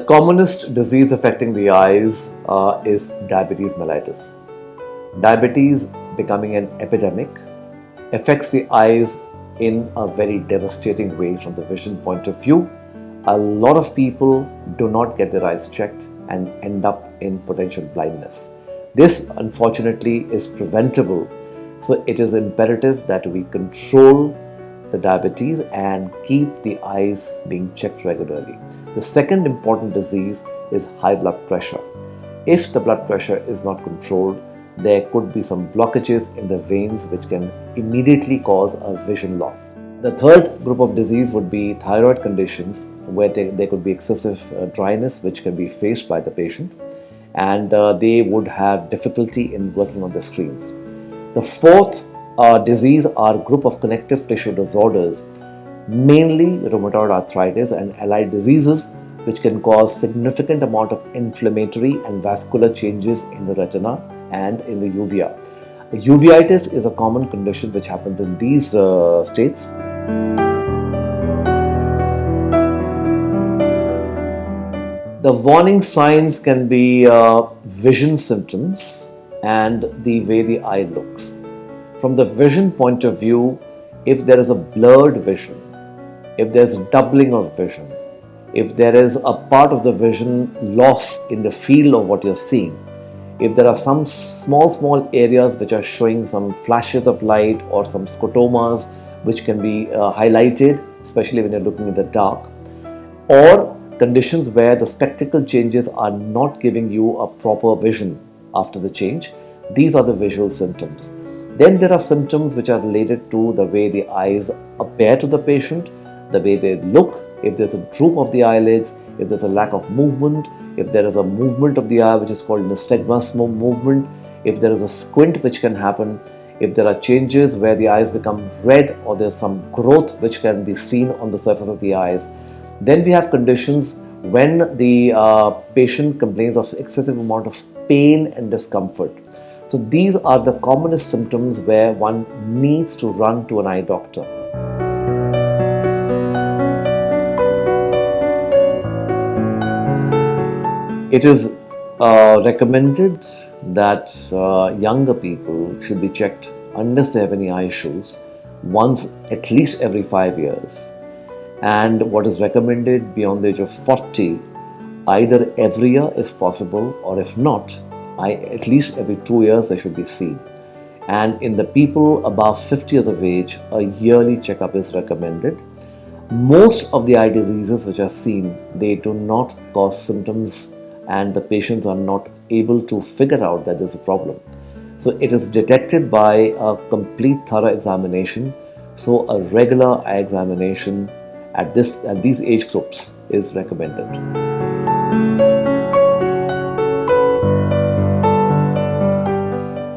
commonest disease affecting the eyes is diabetes mellitus. Diabetes, becoming an epidemic, affects the eyes in a very devastating way from the vision point of view. A lot of people do not get their eyes checked and end up in potential blindness. This, unfortunately, is preventable, so it is imperative that we control the diabetes and keep the eyes being checked regularly. The second important disease is high blood pressure. If the blood pressure is not controlled, there could be some blockages in the veins which can immediately cause a vision loss. The third group of disease would be thyroid conditions, where there could be excessive dryness which can be faced by the patient, and they would have difficulty in working on the screens. The fourth disease are group of connective tissue disorders, mainly rheumatoid arthritis and allied diseases, which can cause significant amount of inflammatory and vascular changes in the retina and in the uvea. Uveitis is a common condition which happens in these states. The warning signs can be vision symptoms and the way the eye looks. From the vision point of view, if there is a blurred vision, if there is doubling of vision, if there is a part of the vision loss in the field of what you're seeing, if there are some small areas which are showing some flashes of light or some scotomas which can be highlighted, especially when you're looking in the dark, or conditions where the spectacle changes are not giving you a proper vision after the change, these are the visual symptoms. Then there are symptoms which are related to the way the eyes appear to the patient, the way they look, if there's a droop of the eyelids, if there's a lack of movement, if there is a movement of the eye which is called nystagmus movement, if there is a squint which can happen, if there are changes where the eyes become red or there's some growth which can be seen on the surface of the eyes. Then we have conditions when the patient complains of excessive amount of pain and discomfort. So these are the commonest symptoms where one needs to run to an eye doctor. It is recommended that younger people should be checked unless they have any eye issues once at least every 5 years. And what is recommended beyond the age of 40, either every year if possible, or if not, at least every 2 years they should be seen. And in the people above 50 years of age, a yearly checkup is recommended. Most of the eye diseases which are seen, they do not cause symptoms and the patients are not able to figure out that there's a problem. So it is detected by a complete thorough examination. So a regular eye examination at these age groups is recommended.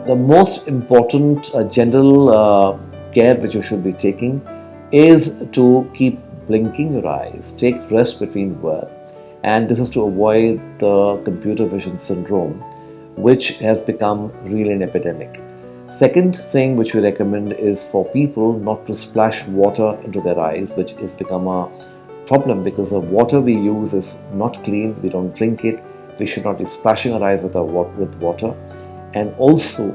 The most important general care which you should be taking is to keep blinking your eyes, take rest between work, and this is to avoid the computer vision syndrome, which has become really an epidemic. Second thing which we recommend is for people not to splash water into their eyes, which has become a problem because the water we use is not clean, we don't drink it, we should not be splashing our eyes with water. And also,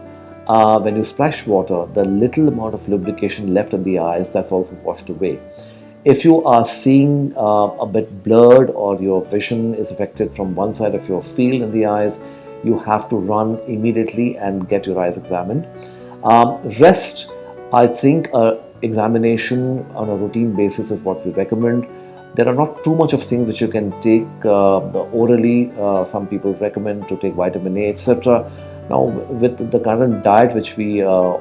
when you splash water, the little amount of lubrication left in the eyes, that's also washed away. If you are seeing a bit blurred or your vision is affected from one side of your field in the eyes, you have to run immediately and get your eyes examined. Rest, I think examination on a routine basis is what we recommend. There are not too much of things which you can take orally. Some people recommend to take vitamin A, etc. Now, with the current diet which we are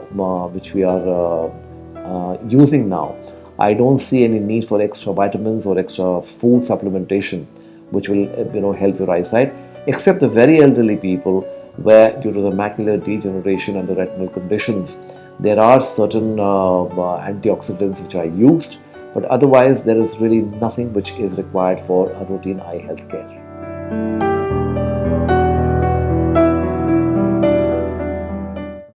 using now, I don't see any need for extra vitamins or extra food supplementation, which will help your eyesight, except the very elderly people, where due to the macular degeneration and the retinal conditions, there are certain antioxidants which are used, but otherwise there is really nothing which is required for a routine eye health care.